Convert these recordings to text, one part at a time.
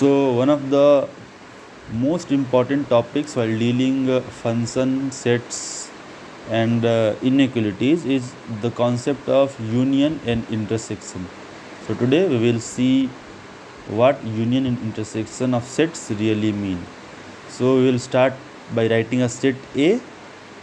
So one of the most important topics while dealing function sets and inequalities is the concept of union and intersection. So today we will see what union and intersection of sets really mean. So we will start by writing a set A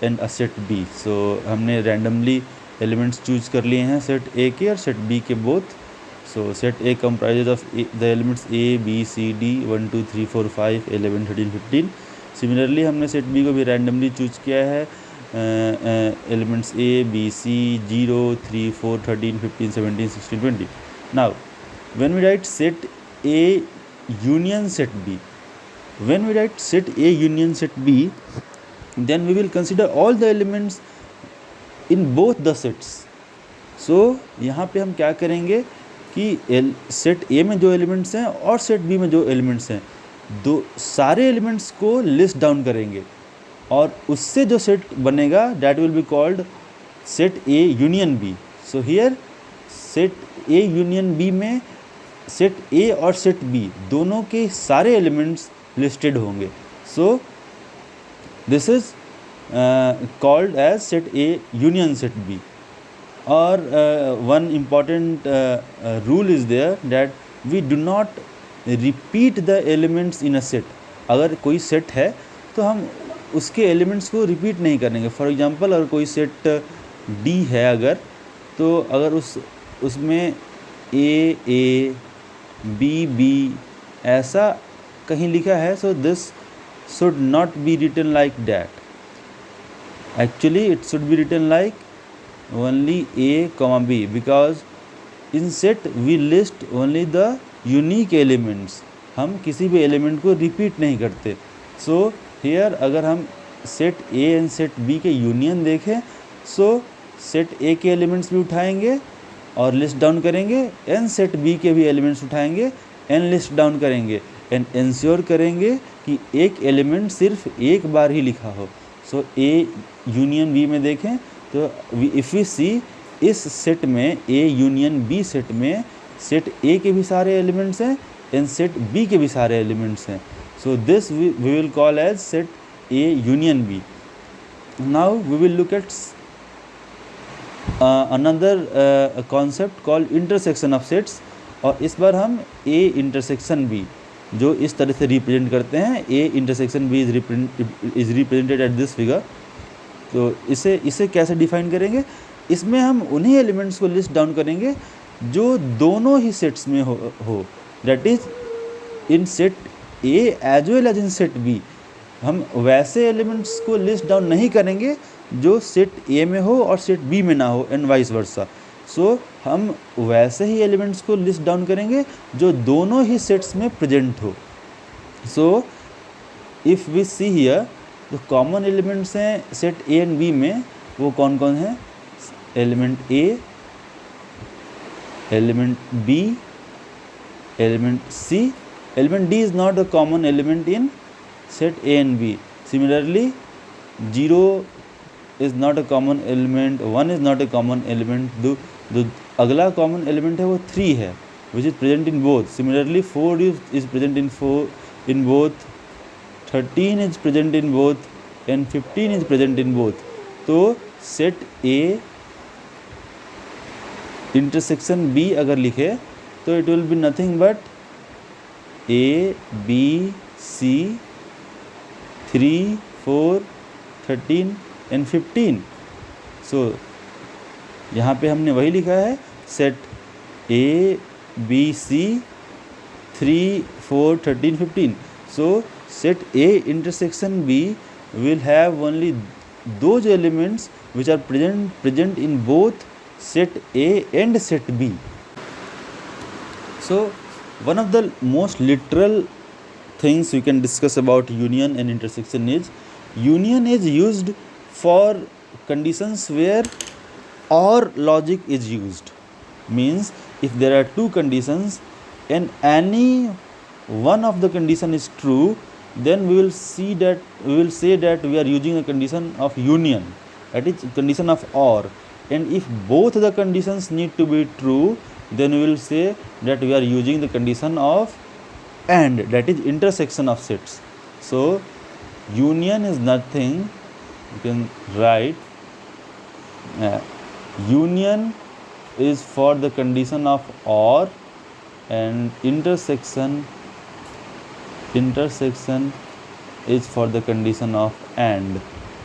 and a set B. So हमने randomly elements choose कर लिए हैं set A के और set B के both. So set A comprises of the elements A, B, C, D 1, 2, 3, 4, 5, 11, 13, 15. Similarly हमने set B को भी randomly choose किया है elements A, B, C 0, 3, 4, 13, 15, 17, 16, 20. Now when we write set A union set B, when we write set A union set B, then we will consider all the elements in both the sets. So यहाँ पे हम क्या करेंगे कि set ए में जो elements हैं और सेट बी में जो एलिमेंट्स हैं दो सारे एलिमेंट्स को लिस्ट डाउन करेंगे और उससे जो सेट बनेगा that will be called set A union B. So here set A union B में सेट ए और सेट बी दोनों के सारे एलिमेंट्स लिस्टेड होंगे. So this is called as set A union set B. Or one important rule is there that we do not repeat the elements in a set. अगर कोई set है तो हम उसके एलिमेंट्स को रिपीट नहीं करेंगे. फॉर एग्जांपल अगर कोई सेट डी है तो अगर उसमें ए बी ऐसा कहीं लिखा है, so this should not be written like that. Actually it should be written like only A, B, because in set we list only the unique elements. हम किसी भी एलिमेंट को रिपीट नहीं करते. सो हियर अगर हम set A and set B के union देखें, सो सेट A के एलिमेंट्स भी उठाएंगे और लिस्ट डाउन करेंगे एंड सेट B के भी एलिमेंट्स उठाएंगे एंड लिस्ट डाउन करेंगे एंड इंश्योर करेंगे कि एक एलिमेंट सिर्फ एक बार ही लिखा हो. सो A यूनियन B में देखें तो इफ़ वी सी इस सेट में ए यूनियन बी सेट में सेट ए के भी सारे एलिमेंट्स हैं एंड सेट बी के भी सारे एलिमेंट्स हैं. So this we will call as set A union B. Now we will look at another concept called intersection of sets. और इस बार हम ए इंटरसेक्शन बी जो इस तरह से रिप्रेजेंट करते हैं. A intersection B is represented at this figure. तो इसे कैसे डिफाइन करेंगे? इसमें हम उन्हीं एलिमेंट्स को लिस्ट डाउन करेंगे जो दोनों ही सेट्स में हो. That is in set A as well as in set B. हम वैसे एलिमेंट्स को लिस्ट डाउन नहीं करेंगे जो सेट ए में हो और सेट बी में ना हो एंड वाइस वर्सा. सो हम वैसे ही एलिमेंट्स को लिस्ट डाउन करेंगे जो दोनों ही सेट्स में प्रेजेंट हो. So if we see here जो कॉमन एलिमेंट्स हैं सेट ए एंड बी में वो कौन कौन हैं? Element A, element B, element C. Element D is not a common element in set A and B. Similarly 0 is not a common element, 1 is not a common element. जो अगला common element है वो 3 है which is present in both. Similarly 4 is present in both, 13 is present in both and 15 is present in both. तो set A intersection B अगर लिखे तो it will be nothing but A, B, C 3, 4, 13 and 15. सो यहाँ पे हमने वही लिखा है set A, B, C 3, 4, 13, 15. So set A intersection B will have only those elements which are present in both set A and set B. So one of the most literal things we can discuss about union and intersection is union is used for conditions where OR logic is used. Means if there are two conditions and any one of the condition is true, then we will say that we are using a condition of union, that is condition of OR. And if both the conditions need to be true, then we will say that we are using the condition of and, that is intersection of sets. So union is nothing, you can write union is for the condition of OR, and intersection is for the condition of AND.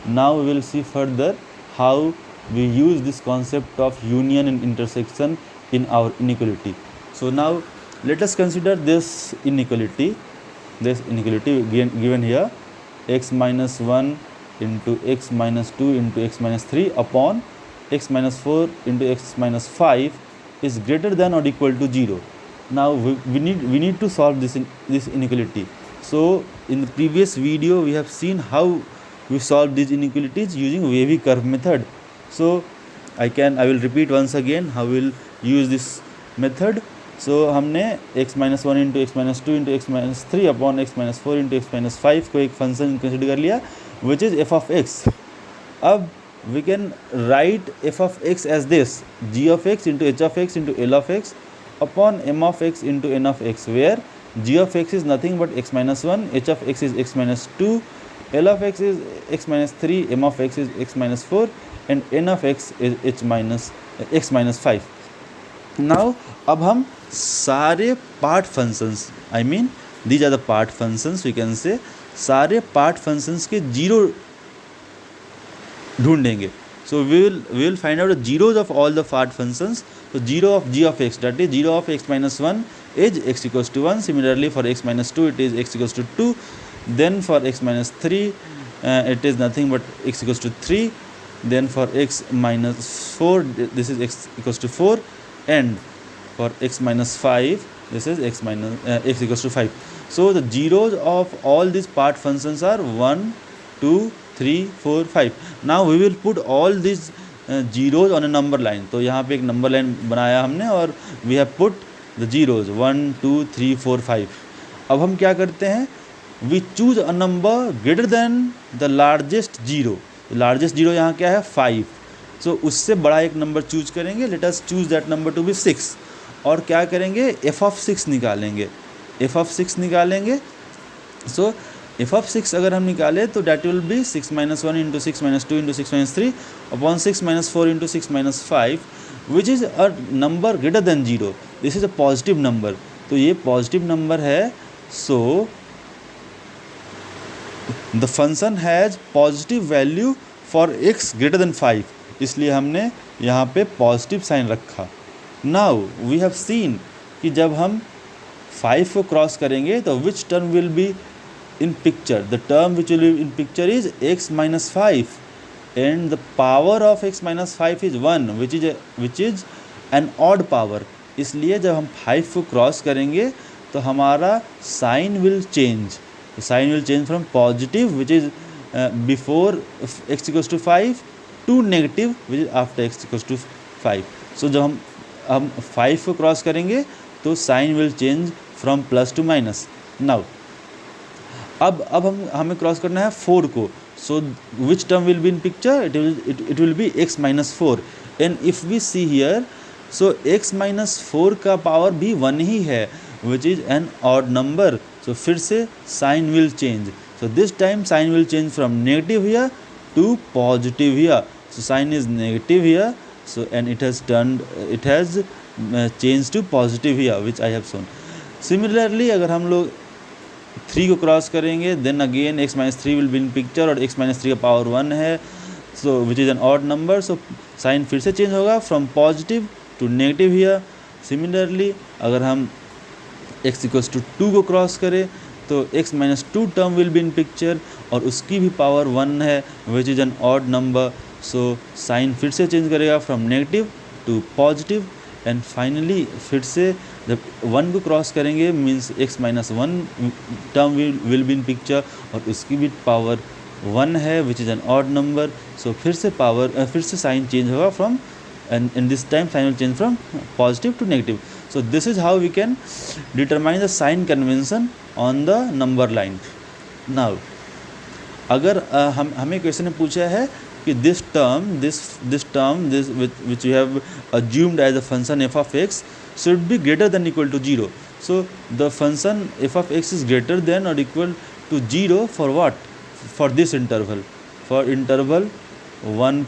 Now we will see further how we use this concept of union and intersection in our inequality. So now let us consider this inequality given here, x minus 1 into x minus 2 into x minus 3 upon x minus 4 into x minus 5 is greater than or equal to 0. Now we need to solve this inequality. So in the previous video we have seen how we solve these inequalities using wavy curve method. So I will repeat once again how we will use this method. So हमने x minus 1 into x minus 2 into x minus 3 upon x minus 4 into x minus 5 को एक function consider कर लिया which is f of x. अब we can write f of x as this, g of x into h of x into l of x upon m of x into n of x, where g of x is nothing but x minus 1, h of x is x minus 2, l of x is x minus 3, m of x is x minus 4 and n of x is x minus 5. Now अब हम सारे part functions, I mean these are the part functions, we can say सारे part functions के zero ढूंढेंगे. So we will find out the zeros of all the part functions. So 0 of g of x, that is 0 of x minus 1 is x equals to 1. Similarly for x minus 2 it is x equals to 2. Then for x minus 3 it is nothing but x equals to 3. Then for x minus 4 this is x equals to 4, and for x minus 5 this is x equals to 5. So the zeros of all these part functions are 1, 2, 3, 4, 5. Now we will put all these zeros on a number line. तो यहाँ पे एक number line बनाया हमने और we have put the zeros 1, 2, 3, 4, 5. अब हम क्या करते हैं, we choose a number greater than the largest zero. Largest zero यहाँ क्या है 5. सो उससे बड़ा एक नंबर चूज करेंगे. Let us choose that number to be 6. और क्या करेंगे, f of 6 निकालेंगे. सो f of 6 अगर हम निकालें तो that will be 6 minus 1 into 6 minus 2 into 6 minus 3 upon 6 minus 4 into 6 minus 5, which is a number greater than 0. This is a positive number. तो ये पॉजिटिव नंबर है. So the function has positive value for x greater than 5, इसलिए हमने यहाँ पे positive sign रखा. Now we have scene कि जब हम 5 को क्रॉस करेंगे तो which term will be in picture. The term which will be in picture is x minus 5 and the power of x minus 5 is 1, which is an odd power. इसलिए जब हम 5 को क्रॉस करेंगे तो हमारा sign will change. Sign will change from positive which is before x equals to 5 to negative which is after x equals to 5. सो जब हम 5 को क्रॉस करेंगे तो sign will change from plus to minus. Now अब हमें cross करना है 4 को. So which term will be in picture, it will be x minus 4. And if we see here, so x minus 4 का पावर भी 1 ही है, which is an odd number. So फिर से sign will change. So this time sign will change from negative here to positive here. So sign is negative here, so and it has change to positive here, which I have shown. Similarly अगर हम लोग 3 को cross करेंगे, then again x minus 3 will be in picture और x minus 3 का power 1 है, so which is an odd number. So sign फिर से चेंज होगा from positive to negative here. Similarly अगर हम x equals to 2 को क्रॉस करें तो x minus 2 term will be in picture और उसकी भी पावर 1 है, which is an odd number. So sign फिर से चेंज करेगा from negative to positive. And finally फिर से जब 1 को क्रॉस करेंगे means x minus 1 term will be in picture और उसकी भी पावर 1 है, which is an odd number. So फिर से साइन चेंज होगा from, and in this time sign will change from positive to negative. So this is how we can determine the sign convention on the number line. Now अगर हमें question में पूछा है कि this term which you have assumed as a function f of x should be greater than equal to 0. So the function f of x is greater than or equal to 0 for what? For this interval. For interval 1,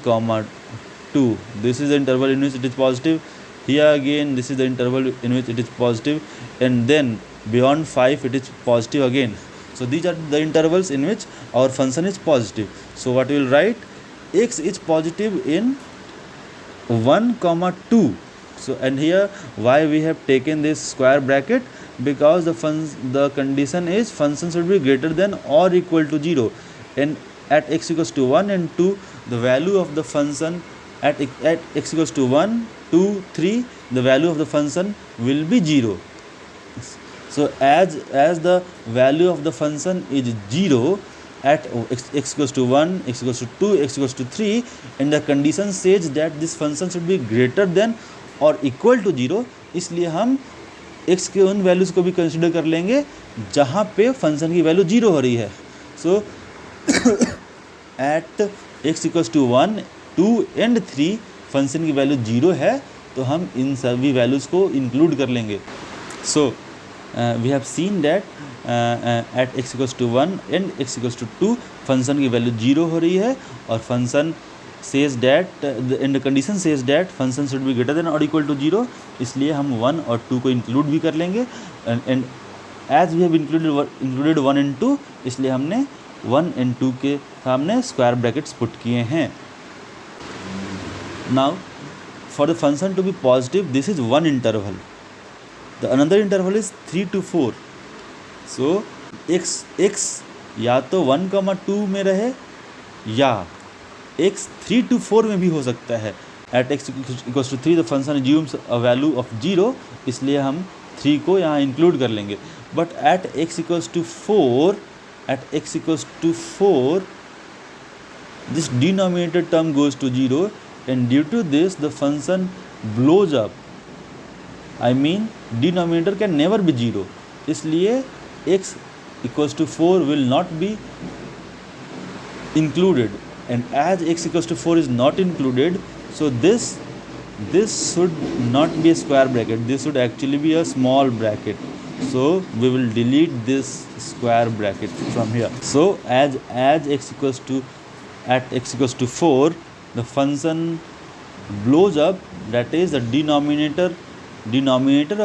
2. This is the interval in which it is positive. Here again, this is the interval in which it is positive, and then beyond 5 it is positive again. So these are the intervals in which our function is positive. So what we will write? X is positive in 1, 2. So and here why we have taken this square bracket? Because the condition is function should be greater than or equal to 0, and at x equals to 1 and 2 the value of the function at x equals to 1, 2, 3 the value of the function will be 0. So as the value of the function is 0 at x equals to 1, x equals to 2, x equals to 3, and the condition says that this function should be greater than और equal to 0, इसलिए हम x के उन values को भी consider कर लेंगे जहाँ पे फंक्शन की वैल्यू 0 हो रही है. So at x equals to 1, 2 and 3 function की वैल्यू 0 है, तो हम इन सभी वैल्यूज़ को इंक्लूड कर लेंगे. So we have seen that at x equals to 1 and x equals to 2 function की वैल्यू 0 हो रही है, और function says that and the condition says that function should be greater than or equal to 0, इसलिए हम 1 और 2 को include भी कर लेंगे. And as we have included 1 and 2, इसलिए हमने 1 एंड 2 के सामने स्क्वायर ब्रैकेट्स पुट किए हैं. Now for the function to be positive this is one interval, the another interval is 3 to 4. सो x या तो 1, 2 में रहे या x 3 to 4 में भी हो सकता है. At x equals to 3 the function assumes a value of 0, इसलिए हम 3 को यहाँ इंक्लूड कर लेंगे. But at x equals to 4 this denominator term goes to 0, and due to this the function blows up. I mean denominator can never be 0, इसलिए x equals to 4 will not be included, and as x equals to 4 is not included, so this should not be a square bracket, this should actually be a small bracket. So we will delete this square bracket from here. So as x equals to at x equals to 4 the function blows up, that is the denominator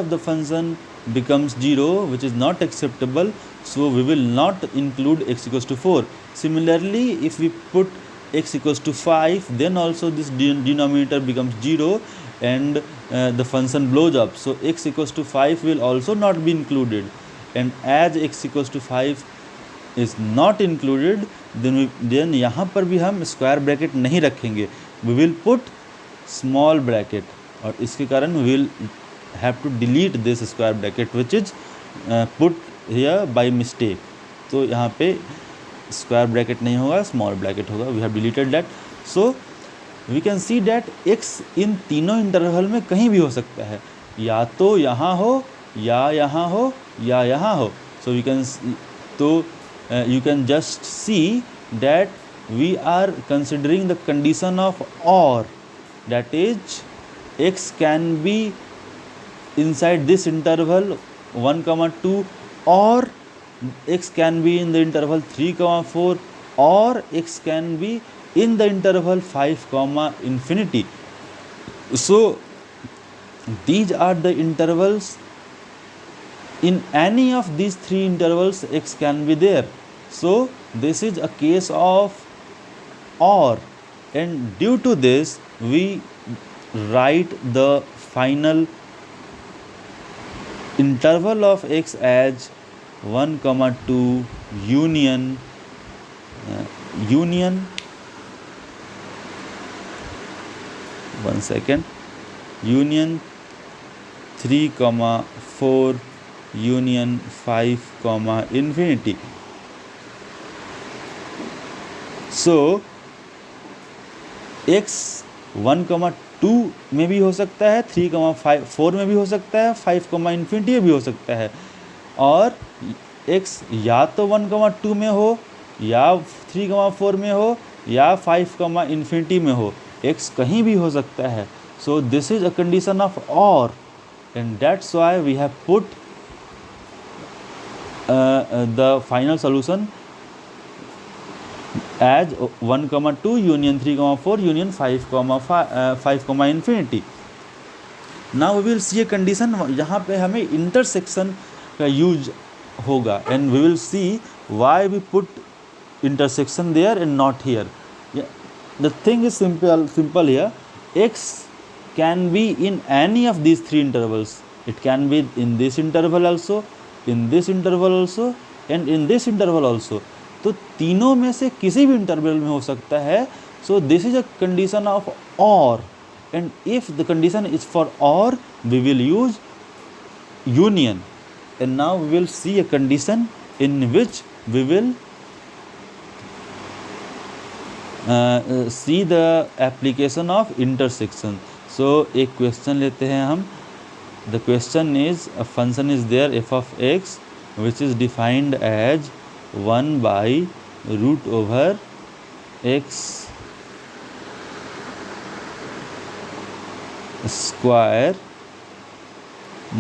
of the function becomes 0, which is not acceptable, so we will not include x equals to 4. Similarly, if we put x equals to 5, then also this denominator becomes 0 and the function blows up. So x equals to 5 will also not be included, and as x equals to 5 is not included, then यहाँ पर भी हम square bracket नहीं रखेंगे, we will put small bracket, और इसके कारण we will have to delete this square bracket which is put here by mistake. तो यहाँ पे स्क्वायर ब्रैकेट नहीं होगा, स्मॉल ब्रैकेट होगा. We have deleted that. So we can see that x इन तीनों इंटरवल में कहीं भी हो सकता है, या तो यहाँ हो या यहाँ हो या यहाँ हो. So we can you can just see that we are considering the condition of और, that is x can be inside this interval 1, 2, or x can be in the interval 3, 4, or x can be in the interval 5, infinity. So these are the intervals. In any of these three intervals x can be there. So this is a case of or, and due to this we write the final interval of x as 1, 2 union 1 second union 3, 4 union 5, infinity. So x 1, 2 में भी हो सकता है, 3, 4 में भी हो सकता है, 5, इन्फिनिटी में भी हो सकता है, और x या तो 1, 2 में हो या 3, 4 में हो या 5, इन्फिनिटी में हो, x कहीं भी हो सकता है. So this is a condition of और, and that's why we have put the final solution as 1 comma 2 union 3 comma 4 union 5 comma 5 comma infinity. Now we will see a condition यहाँ पे हमें इंटरसेक्शन का यूज होगा and we will see why we put intersection there and not here. Yeah. The thing is simple here. X can be in any of these three intervals. It can be in this interval also, in this interval also and in this interval also. तो तीनों में से किसी भी interval में हो सकता है. So this is a condition of OR, and if the condition is for OR, we will use union. And now we will see a condition in which we will see the application of intersection. So एक question लेते हैं हम. The question is, a function is there f of x which is defined as 1 by root over x square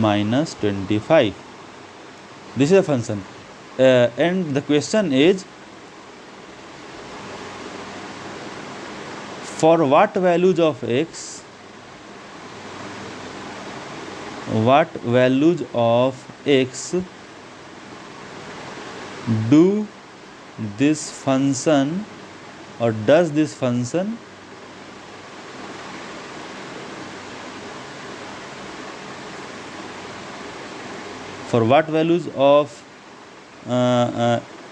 minus 25. This is a function, and the question is, for what values of x, do this function or does this function for what values of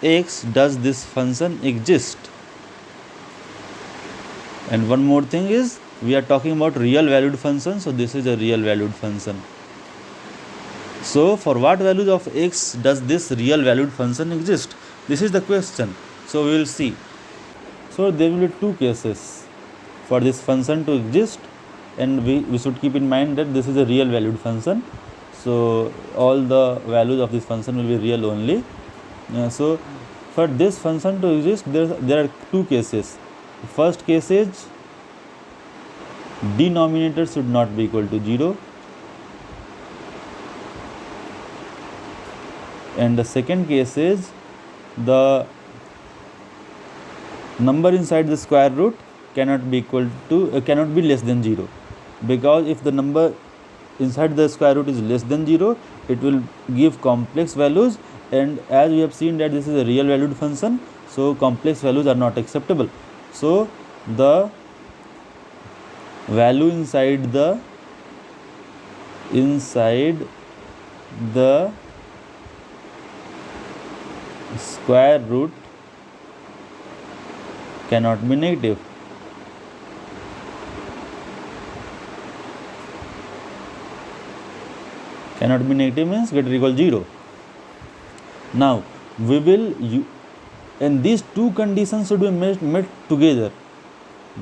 x does this function exist? And one more thing is, we are talking about real valued function, so this is a real valued function. So for what values of x does this real valued function exist? This is the question. So we will see. So there will be two cases for this function to exist, and we should keep in mind that this is a real valued function. So all the values of this function will be real only. So for this function to exist, there are two cases. The first case is denominator should not be equal to 0, and the second case is the number inside the square root cannot be less than 0, because if the number inside the square root is less than 0, it will give complex values, and as we have seen that this is a real valued function, so complex values are not acceptable. So the value inside the square root cannot be negative. Cannot be negative means greater or equal 0. Now we will and these two conditions should be met together.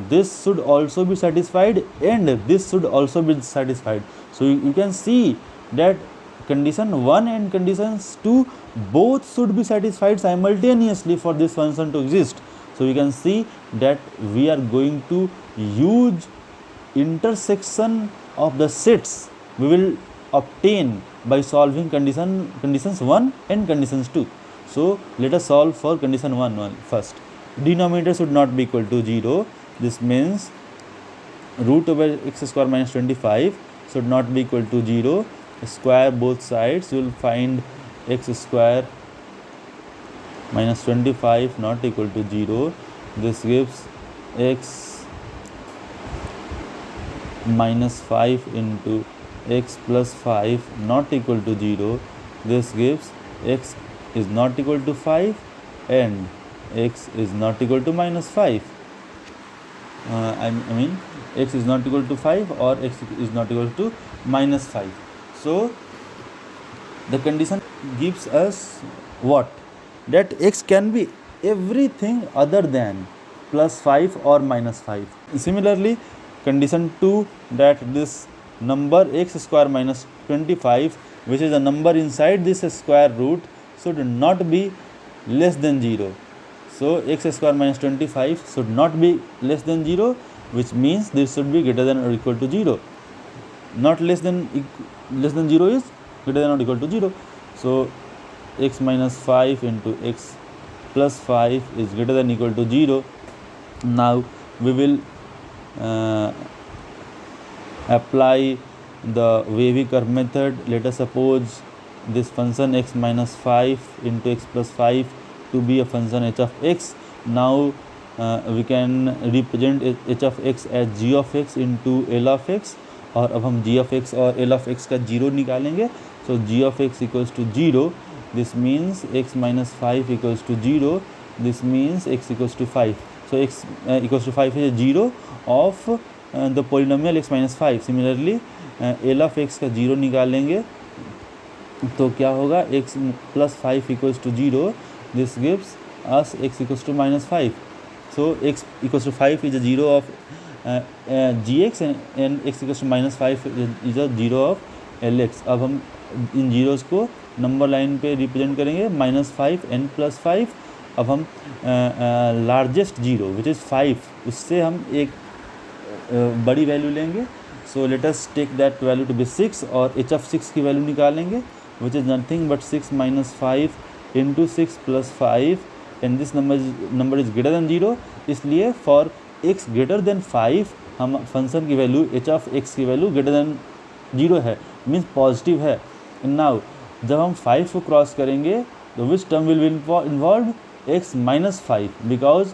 This should also be satisfied and this should also be satisfied. So you can see that condition 1 and conditions 2 both should be satisfied simultaneously for this function to exist. So you can see that we are going to use intersection of the sets we will obtain by solving conditions 1 and conditions 2. So let us solve for condition 1 first. Denominator should not be equal to 0. This means root over x square minus 25 should not be equal to 0. Square both sides, you will find x square minus 25 not equal to 0. This gives x minus 5 into x plus 5 not equal to 0. This gives x is not equal to 5 and x is not equal to minus 5. I mean x is not equal to 5 or x is not equal to minus 5. So the condition gives us what? That x can be everything other than plus 5 or minus 5. Similarly, condition 2, that this number x square minus 25, which is a number inside this square root, should not be less than 0. So x square minus 25 should not be less than 0, which means this should be greater than or equal to 0. Not less than 0 is greater than or equal to 0. So x minus 5 into x plus 5 is greater than equal to 0. Now we will apply the wavy curve method. Let us suppose this function x minus 5 into x plus 5 to be a function h of x. Now we can represent h of x as g of x into l of x, और अब हम g of x और l of x का zero निकालेंगे. So g of x equals to 0. This means x minus 5 equals to 0. This means x equals to 5. So x equals to 5 is a 0 of the polynomial x minus 5. Similarly l of x का zero निकालेंगे तो क्या होगा, x plus 5 equals to 0. This gives us x equals to minus 5. So x equals to 5 is a 0 of gx and x equals to minus 5 is a 0 of lx. अब हम इन zeros को number line पे represent करेंगे, minus 5 n plus 5. अब हम largest zero which is 5, उससे हम एक बड़ी वैल्यू लेंगे. So let us take that value to be 6 और h of 6 की वैल्यू निकालेंगे which is nothing but 6 minus 5 into 6 plus 5 and this number is greater than 0. इसलिए फॉर x ग्रेटर देन 5 हम फंक्शन की वैल्यू h of x की value greater than 0 है, means positive है. Now जब हम 5 को क्रॉस करेंगे तो which term will be involve, x minus 5, because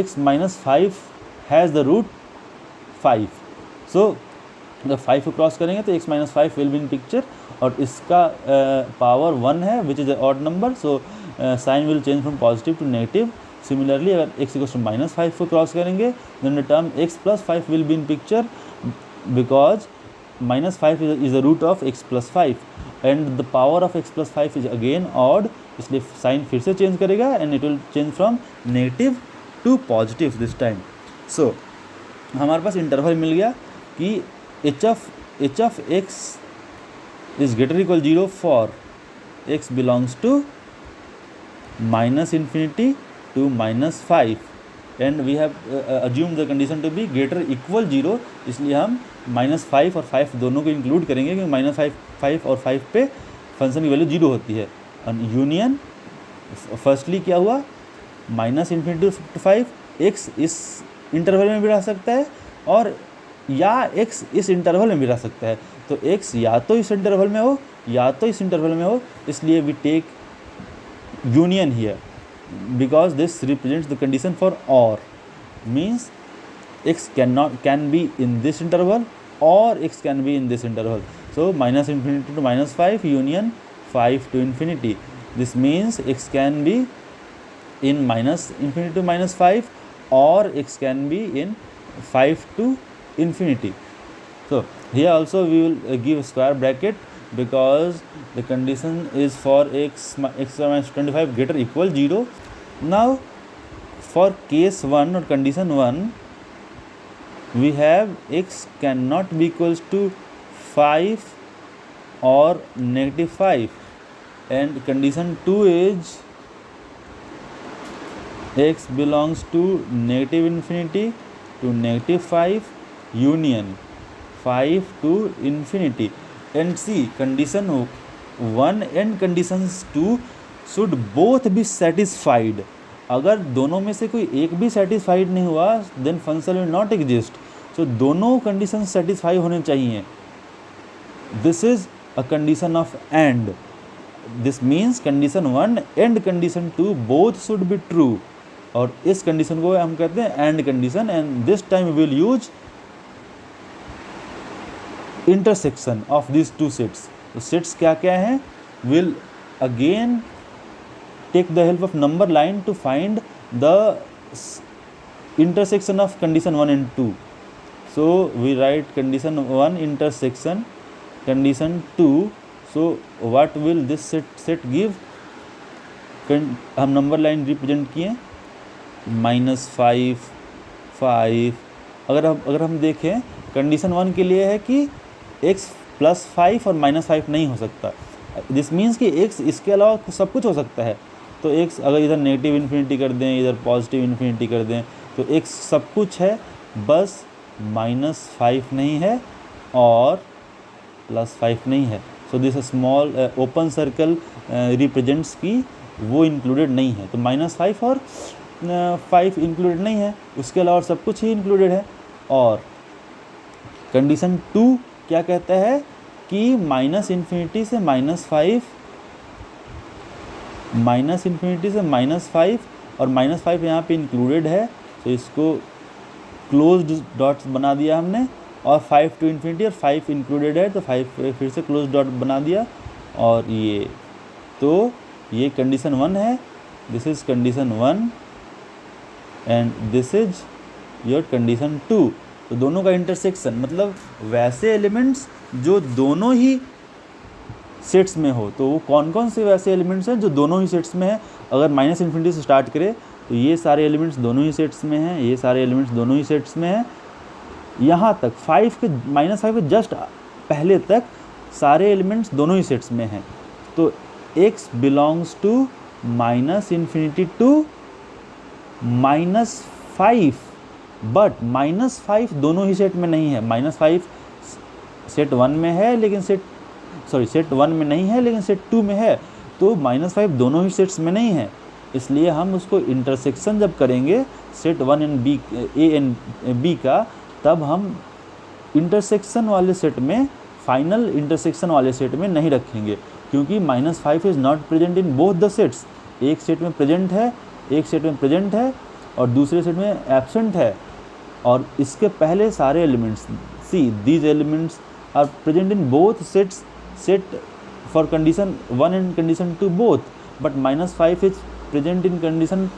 x minus 5 has the root 5. सो जब 5 को क्रॉस करेंगे तो x minus 5 will be in picture, और इसका पावर 1 है which is odd number. So sign will change from positive to negative. Similarly अगर x equals to minus 5 को cross करेंगे then the term x plus 5 will be in picture, because minus 5 is the root of x plus 5 and the power of x plus 5 is again odd, इसलिए sign फिर से change करेगा and it will change from negative to positive this time. So हमारे पास interval मिल गया कि h of x is greater equal 0 for x belongs to minus infinity to minus 5 and we have assumed the condition to be greater equal 0. इसलिए हम -5 और 5 दोनों को include करेंगे क्योंकि -5 और 5 पे फंक्शन की वैल्यू 0 होती है. यूनियन फर्स्टली क्या हुआ, -∞ to 5, x इस इंटरवल में भी रह सकता है और या x इस इंटरवल में भी रह सकता है. तो x या तो इस इंटरवल में हो या तो इस इंटरवल में हो, इसलिए we take union here because this represents the condition for OR, means x can be in this interval or x can be in this interval. So -∞ to -5 union 5 to infinity. This means x can be in -∞ to -5 or x can be in 5 to infinity. So here also we will give square bracket because the condition is for x minus 25 greater equal 0. Now for case 1 or condition 1 we have x cannot be equals to 5 or -5 and condition 2 is x belongs to -∞ to -5 union 5 to infinity. And see, condition 1 and conditions 2 should both be satisfied. अगर दोनों में से कोई एक भी satisfied नहीं हुआ then function will not exist. So दोनों conditions satisfy होने चाहिए. This is a condition of AND. This means condition 1 and condition 2 both should be true. और इस condition को हम कहते हैं AND condition and this time we will use intersection of these two sets. तो sets क्या क्या हैं, will again take the help of number line to find the intersection of condition 1 and 2. So we write condition 1 intersection condition 2. So what will this set give? हम number line represent किए -5 5. अगर हम देखें condition 1 के लिए है कि x plus 5 और -5 नहीं हो सकता. दिस मीन्स कि x इसके अलावा सब कुछ हो सकता है. तो x अगर इधर नेगेटिव इन्फिनिटी कर दें, इधर पॉजिटिव इन्फिनिटी कर दें, तो x सब कुछ है, बस -5 नहीं है और +5 नहीं है. So this small open circle represents की वो इंक्लूडेड नहीं है, तो -5 और 5 इंक्लूडेड नहीं है, उसके अलावा सब कुछ ही इंक्लूडेड है। और कंडीशन 2 क्या कहता है कि -∞ से -5 -5 और -5 यहाँ पे इंक्लूडेड है, तो इसको क्लोज्ड डॉट्स बना दिया हमने, और 5 to ∞ और 5 इंक्लूडेड है तो 5 फिर से क्लोज डॉट बना दिया। और ये तो ये कंडीशन 1 है, this is condition 1 and this is your condition 2। तो दोनों का इंटरसेक्शन मतलब वैसे एलिमेंट्स जो दोनों ही सेट्स में हो, तो वो कौन कौन से वैसे एलिमेंट्स हैं जो दोनों ही सेट्स में है। अगर -∞ से स्टार्ट करें तो ये सारे एलिमेंट्स दोनों ही सेट्स में हैं, ये सारे एलिमेंट्स दोनों ही सेट्स में हैं, यहाँ तक -5 के जस्ट पहले तक सारे एलिमेंट्स दोनों ही सेट्स में हैं। तो x belongs to -∞ to -5, but -5 दोनों ही सेट में नहीं है। -5 सेट 1 में है लेकिन सेट 1 में नहीं है लेकिन सेट 2 में है, तो -5 दोनों ही सेट्स में नहीं है, इसलिए हम उसको इंटरसेक्शन जब करेंगे set 1 and B A and B का, तब हम इंटरसेक्शन वाले सेट में, फाइनल इंटरसेक्शन वाले सेट में नहीं रखेंगे, क्योंकि -5 is not present in both the sets. एक सेट में प्रेजेंट है, एक सेट में प्रेजेंट है और दूसरे सेट में एब्सेंट है। और इसके पहले सारे elements, see these elements are present in both sets, set for condition 1 and condition 2 both, but -5 is present in condition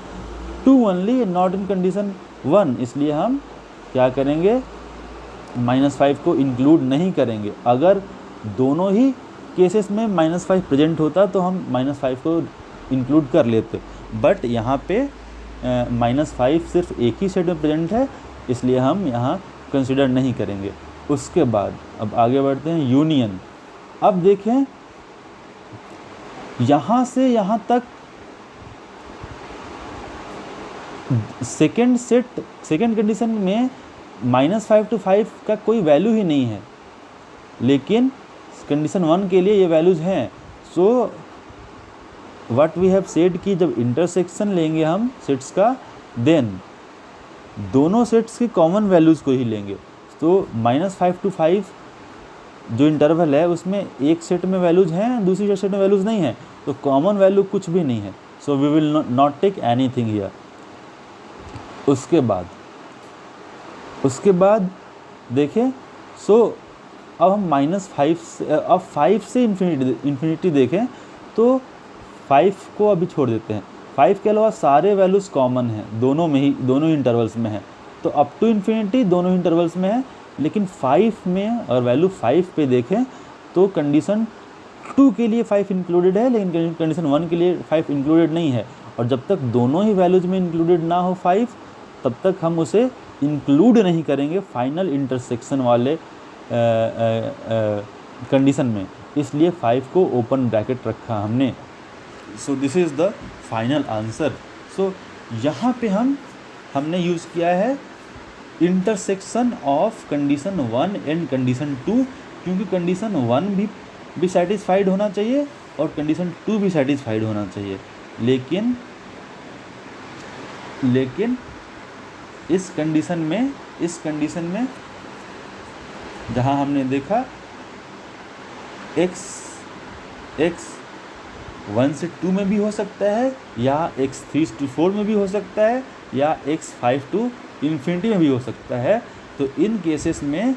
2 only and not in condition 1, इसलिए हम क्या करेंगे, -5 को इंक्लूड नहीं करेंगे। अगर दोनों ही केसेस में -5 प्रेजेंट होता तो हम -5 को इंक्लूड कर लेते, बट यहाँ पे -5 सिर्फ एक ही सेट में प्रेजेंट है, इसलिए हम यहाँ कंसिडर नहीं करेंगे। उसके बाद अब आगे बढ़ते हैं यूनियन। अब देखें यहाँ से यहाँ तक सेकेंड कंडीशन में -5 to 5 का कोई वैल्यू ही नहीं है, लेकिन कंडीशन 1 के लिए ये वैल्यूज़ हैं। So what we have said कि जब इंटरसेक्शन लेंगे हम सेट्स का, देन दोनों सेट्स की कॉमन वैल्यूज़ को ही लेंगे। तो -5 to 5 जो इंटरवल है उसमें एक सेट में वैल्यूज़ हैं, दूसरी सेट में वैल्यूज़ नहीं है, तो कॉमन वैल्यू कुछ भी नहीं है। So we will not take anything here. उसके बाद देखें, सो अब हम -5 से, अब 5 से इन्फिनिटी देखें तो 5 को अभी छोड़ देते हैं। 5 के अलावा सारे वैल्यूज़ कॉमन हैं, दोनों ही इंटरवल्स में है, तो अप टू इन्फिनिटी दोनों इंटरवल्स में है। लेकिन 5 में अगर वैल्यू 5 पे देखें तो कंडीशन 2 के लिए 5 इंक्लूडेड है, लेकिन कंडीशन 1 के लिए 5 इंक्लूडेड नहीं है। और जब तक दोनों ही वैल्यूज़ में इंक्लूडेड ना हो 5, तब तक हम उसे इंक्लूड नहीं करेंगे फाइनल इंटरसेक्शन वाले कंडीशन में, इसलिए 5 को ओपन ब्रैकेट रखा हमने। So this is the final answer. So यहाँ पे हमने यूज़ किया है intersection of condition 1 and condition 2, क्योंकि कंडीशन 1 भी सेटिस्फाइड होना चाहिए और कंडीशन 2 भी सेटिस्फाइड होना चाहिए। लेकिन इस कंडीशन में जहाँ हमने देखा x 1 से 2 में भी हो सकता है, या x 3 to 4 में भी हो सकता है, या x 5 to infinity में भी हो सकता है। तो इन केसेस में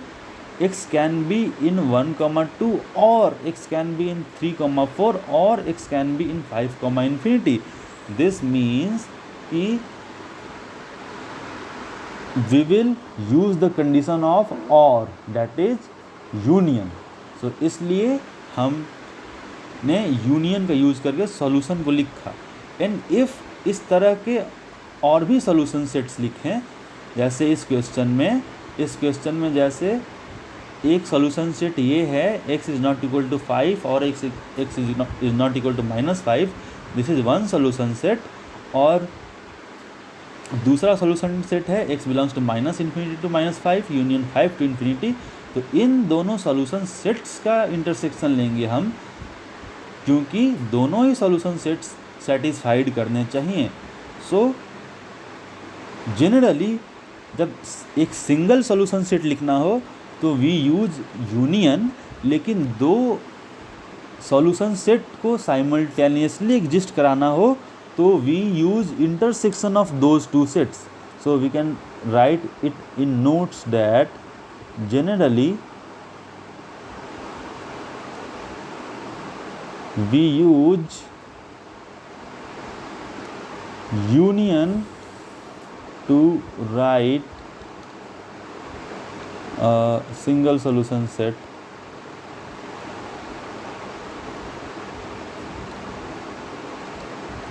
x कैन बी इन 1, 2 और x कैन बी इन 3, 4 और x can be in 5, infinity। This means कि we will use the condition of or, that is union। so इसलिए हमने यूनियन का यूज़ करके सॉल्यूशन को लिखा। एंड इफ़ इस तरह के और भी सॉल्यूशन सेट्स लिखें, जैसे इस क्वेश्चन में जैसे एक सॉल्यूशन सेट ये है x is not equal to 5 और x is not equal to -5, this is one solution set. और दूसरा सॉल्यूशन सेट है x belongs to -∞ to -5 union 5 to infinity, तो इन दोनों सॉल्यूशन सेट्स का इंटरसेक्शन लेंगे हम, क्योंकि दोनों ही सॉल्यूशन सेट्स सेटिस्फाइड करने चाहिए। सो जनरली जब एक सिंगल सॉल्यूशन सेट लिखना हो तो वी यूज यूनियन, लेकिन दो सॉल्यूशन सेट को साइमल्टेनियसली एग्जिस्ट कराना हो तो we use intersection of those two sets. So we can write it in notes that generally we use union to write a single solution set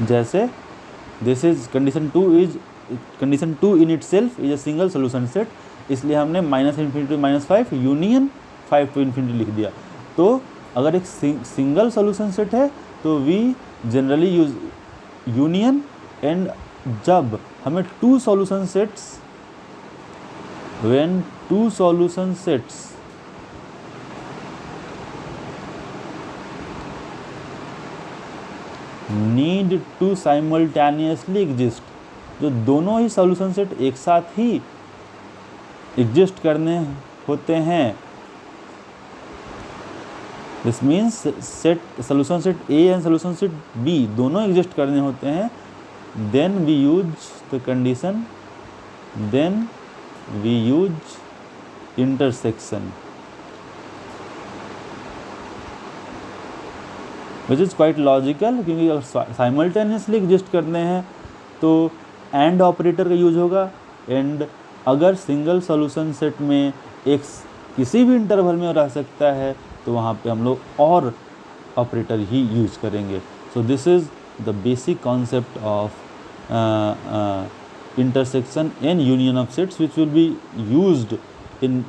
जैसे this is condition 2 in itself is a single solution set, इसलिए हमने -∞ to -5 union 5 to ∞ लिख दिया। तो अगर एक single solution set है तो we generally use union, and जब हमें two solution sets when two solution sets need to simultaneously exist, जो दोनों ही सॉल्यूशन सेट एक साथ ही एग्जिस्ट करने होते हैं, this means set solution set A and solution set B दोनों एग्जिस्ट करने होते हैं, then we use the condition, then we use intersection, which is quite logical, क्योंकि अगर साइमल्टेनियसली एग्जिस्ट करने हैं तो एंड ऑपरेटर का यूज होगा, एंड अगर सिंगल सॉल्यूशन सेट में एक किसी भी इंटरवल में रह सकता है तो वहाँ पे हम लोग और ऑपरेटर ही यूज करेंगे। सो this is the basic concept of intersection and union of sets, which will be used in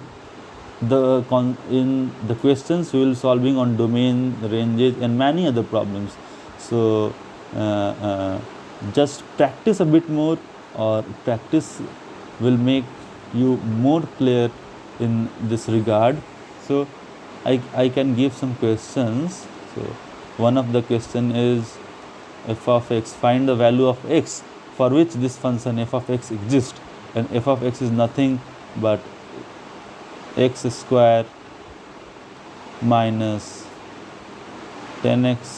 the questions we will solving on domain, ranges and many other problems. So just practice a bit more, or practice will make you more clear in this regard. So I can give some questions. So one of the question is f of x, find the value of x for which this function f of x exists, and f of x is nothing but x square minus 10x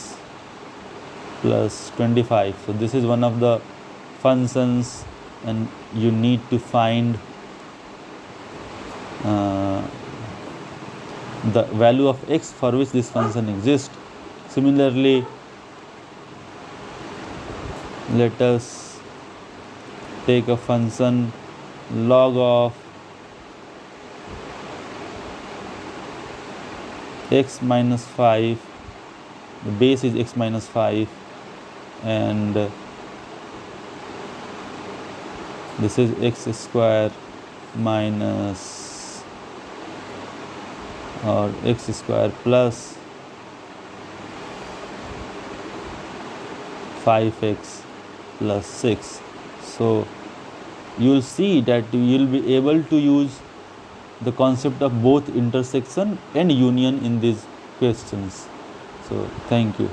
plus 25. So this is one of the functions, and you need to find the value of x for which this function exists. Similarly, let us take a function log of x minus 5, the base is x minus 5, and this is x square minus, or x square plus 5x plus 6. So you will see that you will be able to use the concept of both intersection and union in these questions. So thank you.